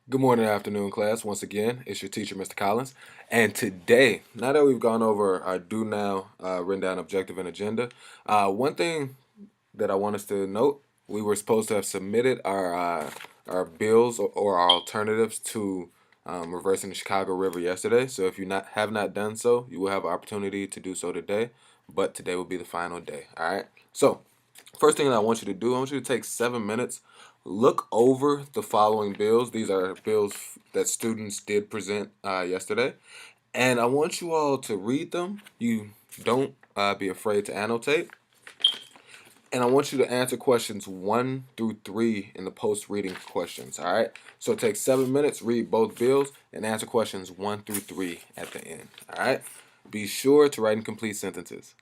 Good morning, afternoon, class. Once again, it's your teacher, Mr. Collins. And today, now that we've gone over our do now written down objective and agenda, one thing that I want us to note, we were supposed to have submitted our bills or our alternatives to reversing the Chicago River yesterday. So if you have not done so, you will have an opportunity to do so today. But today will be the final day. All right. So first thing that I want you to do, I want you to take 7 minutes, look over the following bills. These are bills that students did present yesterday. And I want you all to read them. You don't be afraid to annotate. And I want you to answer questions 1 through 3 in the post-reading questions, all right? So take 7 minutes, read both bills, and answer questions 1 through 3 at the end, all right? Be sure to write in complete sentences.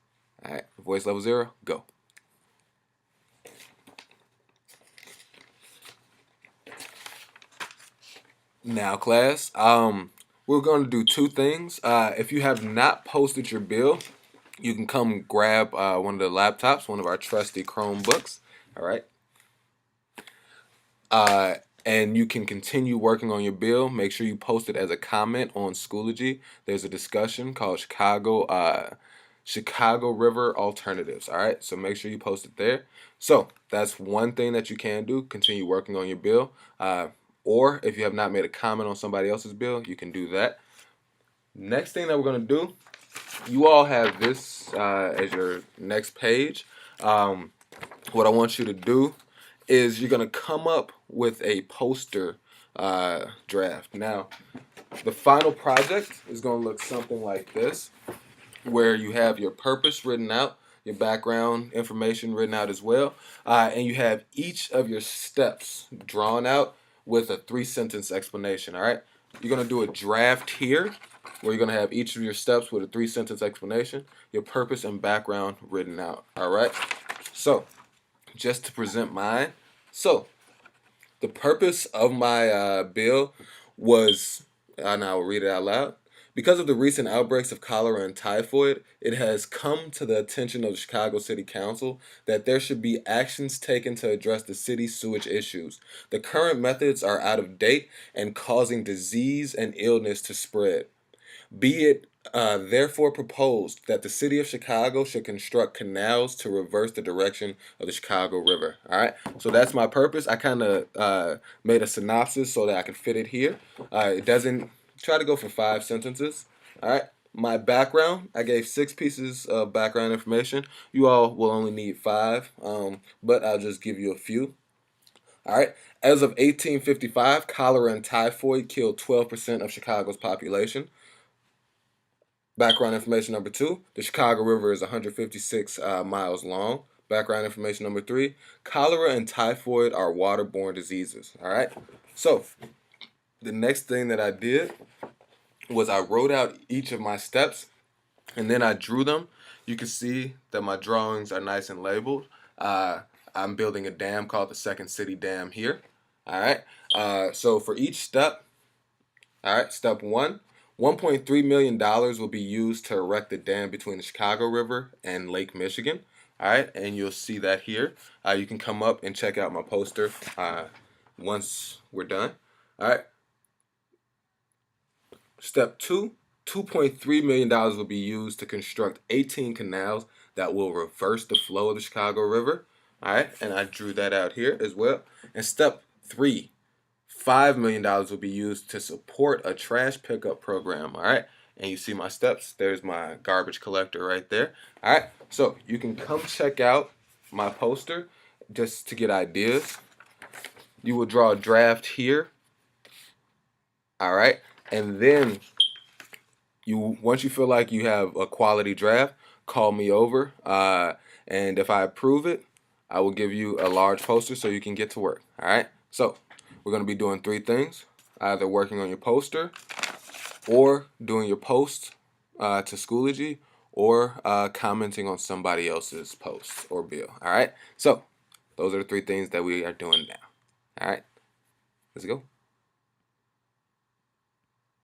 All right, voice level 0, go. Now, class, we're going to do two things. If you have not posted your bill, you can come grab one of the laptops, one of our trusty Chromebooks, all right? And you can continue working on your bill. Make sure you post it as a comment on Schoology. There's a discussion called Chicago River Alternatives, all right? So make sure you post it there. So that's one thing that you can do, continue working on your bill. Or if you have not made a comment on somebody else's bill, you can do that. Next thing that we're going to do, you all have this as your next page. What I want you to do is you're going to come up with a poster draft. Now, the final project is going to look something like this, where you have your purpose written out, your background information written out as well, and you have each of your steps drawn out with a 3-sentence explanation, all right? You're going to do a draft here where you're going to have each of your steps with a 3-sentence explanation, your purpose and background written out, all right? So, just to present mine. So, the purpose of my bill was, and I will read it out loud. Because of the recent outbreaks of cholera and typhoid, it has come to the attention of the Chicago City Council that there should be actions taken to address the city's sewage issues. The current methods are out of date and causing disease and illness to spread. Be it therefore proposed that the city of Chicago should construct canals to reverse the direction of the Chicago River. All right, so that's my purpose. I kind of made a synopsis so that I could fit it here. It doesn't try to go for 5 sentences. All right. My background, I gave 6 pieces of background information. You all will only need 5, but I'll just give you a few. All right. As of 1855, cholera and typhoid killed 12% of Chicago's population. Background information number 2, the Chicago River is 156 miles long. Background information number 3, cholera and typhoid are waterborne diseases. All right. So the next thing that I did was I wrote out each of my steps and then I drew them. You can see that my drawings are nice and labeled. I'm building a dam called the Second City Dam here. All right. So for each step, all right, step 1, $1.3 million will be used to erect the dam between the Chicago River and Lake Michigan. All right, and you'll see that here. You can come up and check out my poster once we're done. All right. Step 2, $2.3 million will be used to construct 18 canals that will reverse the flow of the Chicago River. All right, and I drew that out here as well. And step 3, $5 million will be used to support a trash pickup program. All right, and you see my steps. There's my garbage collector right there. All right, so you can come check out my poster just to get ideas. You will draw a draft here. All right, and then once you feel like you have a quality draft, call me over, and if I approve it, I will give you a large poster so you can get to work. All right, so we're going to be doing 3 things: either working on your poster, or doing your post to Schoology, or commenting on somebody else's post or bill. All right, so those are the 3 things that we are doing now. All right, let's go.